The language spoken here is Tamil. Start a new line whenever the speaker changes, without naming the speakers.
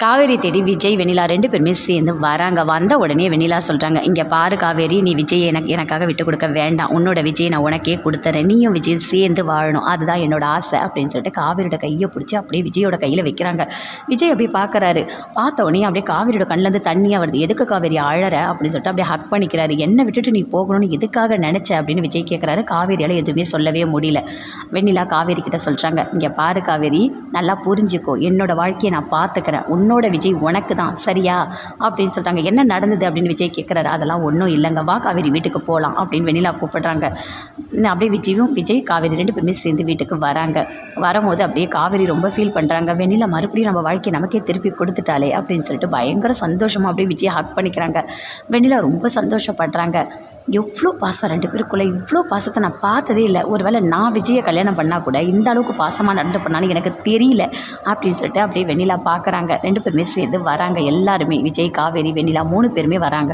காவேரி தேடி விஜய் வெண்ணிலா 2 பேருமே சேர்ந்து வராங்க. வந்த உடனே வெண்ணிலா சொல்கிறாங்க, இங்கே பாரு காவேரி, நீ விஜய் எனக்காக விட்டு கொடுக்க வேண்டாம். உன்னோட விஜய் நான் உனக்கே கொடுத்துறேன். நீயும் விஜய் சேர்ந்து வாழணும், அதுதான் என்னோட ஆசை அப்படின்னு சொல்லிட்டு காவேரியோட கையை பிடிச்சி அப்படியே விஜயோட கையில் வைக்கிறாங்க. விஜய் அப்படியே பார்க்குறாரு. பார்த்த உடனே அப்படியே காவேரியோட கண்ணிலேருந்து தண்ணியாக வருது. எதுக்கு காவேரி அழற அப்படின்னு சொல்லிட்டு அப்படியே ஹக் பண்ணிக்கிறாரு. என்னை விட்டுட்டு நீ போகணும்னு எதுக்காக நினச்ச அப்படின்னு விஜய் கேட்குறாரு. காவேரியால் எதுவுமே சொல்லவே முடியல. வெண்ணிலா காவேரி கிட்ட சொல்கிறாங்க, இங்கே பாரு காவேரி, நல்லா புரிஞ்சுக்கோ, என்னோட வாழ்க்கையை நான் பார்த்துக்கிறேன். உன்னோட விஜய் உனக்கு தான், சரியா அப்படின்னு சொல்லிட்டாங்க. என்ன நடந்தது அப்படின்னு விஜய் கேட்குறாரு. அதெல்லாம் ஒன்றும் இல்லைங்க, வா காவேரி வீட்டுக்கு போகலாம் அப்படின்னு வெண்ணிலா கூப்பிடுறாங்க. அப்படியே விஜய் காவேரி 2 பேருமே சேர்ந்து வீட்டுக்கு வராங்க. வரும்போது அப்படியே காவேரி ரொம்ப ஃபீல் பண்ணுறாங்க. வெண்ணிலா மறுபடியும் நம்ம வாழ்க்கையை நமக்கே திருப்பி கொடுத்துட்டாலே அப்படின்னு சொல்லிட்டு பயங்கர சந்தோஷமாக அப்படியே விஜய் ஹக் பண்ணிக்கிறாங்க. வெண்ணிலா ரொம்ப சந்தோஷப்படுறாங்க. எவ்வளோ பாசம் 2 பேருக்குள்ளே, இவ்வளோ பாசத்தை நான் பார்த்ததே இல்லை. ஒருவேளை நான் விஜயை கல்யாணம் பண்ணால் கூட இந்த அளவுக்கு பாசமாக நடந்து பண்ணான்னு எனக்கு தெரியல அப்படின்னு சொல்லிட்டு அப்படியே வெண்ணிலா பார்க்குறாங்க. 2 பேருமே சேர்ந்து வராங்க. எல்லாருமே விஜய், காவேரி, வெண்ணிலா 3 பேருமே வராங்க.